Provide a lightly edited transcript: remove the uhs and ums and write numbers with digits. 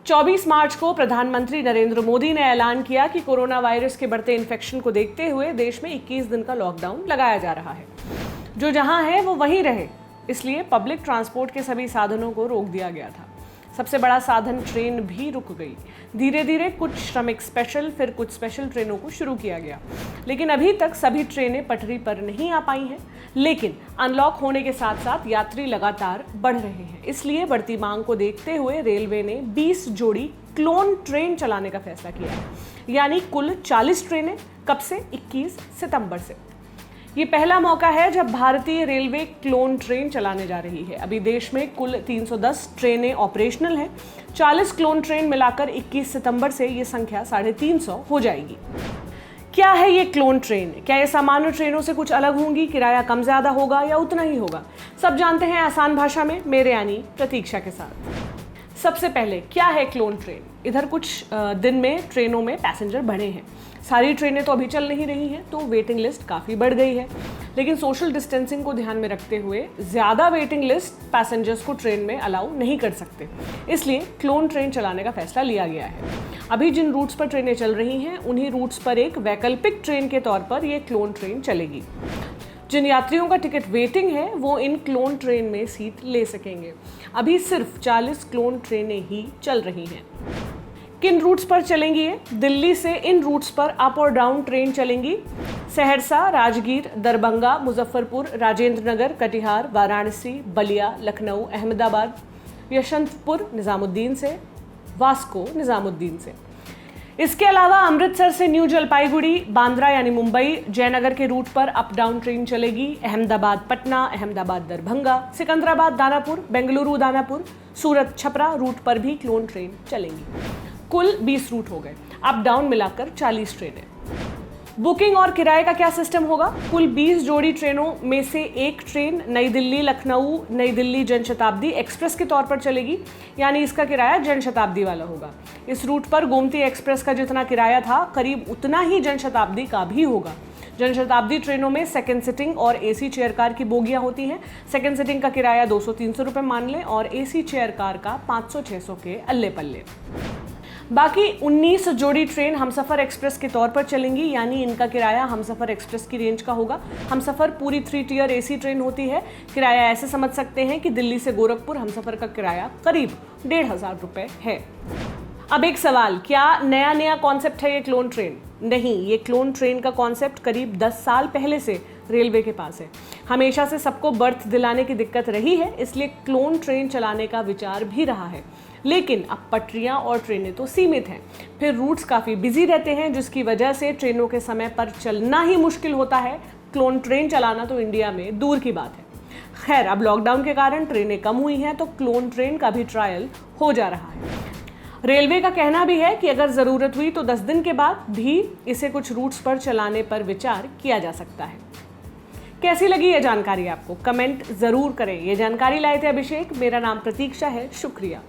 24 मार्च को प्रधानमंत्री नरेंद्र मोदी ने ऐलान किया कि कोरोना वायरस के बढ़ते इन्फेक्शन को देखते हुए देश में 21 दिन का लॉकडाउन लगाया जा रहा है। जो जहां है वो वहीं रहे, इसलिए पब्लिक ट्रांसपोर्ट के सभी साधनों को रोक दिया गया था। सबसे बड़ा साधन ट्रेन भी रुक गई। धीरे धीरे कुछ श्रमिक स्पेशल, फिर कुछ स्पेशल ट्रेनों को शुरू किया गया, लेकिन अभी तक सभी ट्रेनें पटरी पर नहीं आ पाई हैं। लेकिन अनलॉक होने के साथ साथ यात्री लगातार बढ़ रहे हैं, इसलिए बढ़ती मांग को देखते हुए रेलवे ने 20 जोड़ी क्लोन ट्रेन चलाने का फैसला किया है, यानी कुल 40 ट्रेनें। कब से? 21 सितंबर से। ये पहला मौका है जब भारतीय रेलवे क्लोन ट्रेन चलाने जा रही है। अभी देश में कुल 310 ट्रेनें ऑपरेशनल हैं। 40 क्लोन ट्रेन मिलाकर 21 सितंबर से ये संख्या 350 हो जाएगी। क्या है ये क्लोन ट्रेन? क्या ये सामान्य ट्रेनों से कुछ अलग होंगी? किराया कम ज्यादा होगा या उतना ही होगा? सब जानते हैं आसान भाषा में, मेरे यानी प्रतीक्षा के साथ। सबसे पहले क्या है क्लोन ट्रेन? इधर कुछ दिन में ट्रेनों में पैसेंजर बढ़े हैं। सारी ट्रेनें तो अभी चल नहीं रही हैं, तो वेटिंग लिस्ट काफ़ी बढ़ गई है। लेकिन सोशल डिस्टेंसिंग को ध्यान में रखते हुए ज़्यादा वेटिंग लिस्ट पैसेंजर्स को ट्रेन में अलाउ नहीं कर सकते, इसलिए क्लोन ट्रेन चलाने का फैसला लिया गया है। अभी जिन रूट्स पर ट्रेनें चल रही हैं, उन्हीं रूट्स पर एक वैकल्पिक ट्रेन के तौर पर ये क्लोन ट्रेन चलेगी। जिन यात्रियों का टिकट वेटिंग है, वो इन क्लोन ट्रेन में सीट ले सकेंगे। अभी सिर्फ 40 क्लोन ट्रेनें ही चल रही हैं। किन रूट्स पर चलेंगी ये? दिल्ली से इन रूट्स पर अप और डाउन ट्रेन चलेंगी। सहरसा, राजगीर, दरभंगा, मुजफ्फरपुर, राजेंद्र नगर, कटिहार, वाराणसी, बलिया, लखनऊ, अहमदाबाद, यशवंतपुर निजामुद्दीन से, वास्को निजामुद्दीन से। इसके अलावा अमृतसर से न्यू जलपाईगुड़ी, बांद्रा यानी मुंबई, जयनगर के रूट पर अप डाउन ट्रेन चलेगी। अहमदाबाद पटना, अहमदाबाद दरभंगा, सिकंदराबाद दानापुर, बेंगलुरु दानापुर, सूरत छपरा रूट पर भी क्लोन ट्रेन चलेंगी। कुल 20 रूट हो गए, अप डाउन मिलाकर 40 ट्रेनें। बुकिंग और किराए का क्या सिस्टम होगा? कुल 20 जोड़ी ट्रेनों में से एक ट्रेन नई दिल्ली लखनऊ नई दिल्ली जनशताब्दी एक्सप्रेस के तौर पर चलेगी, यानी इसका किराया जनशताब्दी वाला होगा। इस रूट पर गोमती एक्सप्रेस का जितना किराया था, करीब उतना ही जनशताब्दी का भी होगा। जनशताब्दी ट्रेनों में सेकंड सिटिंग और एसी चेयर कार की बोगियां होती हैं। सेकंड सिटिंग का किराया 200-300 रुपये मान लें, और एसी चेयर कार का 500-600 के अल्ले पल्ले। बाकी 19 जोड़ी ट्रेन हमसफर एक्सप्रेस के तौर पर चलेंगी, यानी इनका किराया हमसफर एक्सप्रेस की रेंज का होगा। हमसफर पूरी 3 टियर एसी ट्रेन होती है। किराया ऐसे समझ सकते हैं कि दिल्ली से गोरखपुर हमसफर का किराया करीब 1,500 रुपये है। अब एक सवाल, क्या नया कॉन्सेप्ट है ये क्लोन ट्रेन? नहीं, ये क्लोन ट्रेन का कॉन्सेप्ट करीब 10 साल पहले से रेलवे के पास है। हमेशा से सबको बर्थ दिलाने की दिक्कत रही है, इसलिए क्लोन ट्रेन चलाने का विचार भी रहा है। लेकिन अब पटरियां और ट्रेनें तो सीमित हैं, फिर रूट्स काफ़ी बिजी रहते हैं, जिसकी वजह से ट्रेनों के समय पर चलना ही मुश्किल होता है। क्लोन ट्रेन चलाना तो इंडिया में दूर की बात है। खैर, अब लॉकडाउन के कारण ट्रेनें कम हुई हैं, तो क्लोन ट्रेन का भी ट्रायल हो जा रहा है। रेलवे का कहना भी है कि अगर ज़रूरत हुई तो 10 दिन के बाद भी इसे कुछ रूट्स पर चलाने पर विचार किया जा सकता है। कैसी लगी ये जानकारी आपको? कमेंट ज़रूर करें। ये जानकारी लाए थे अभिषेक, मेरा नाम प्रतीक्षा है। शुक्रिया।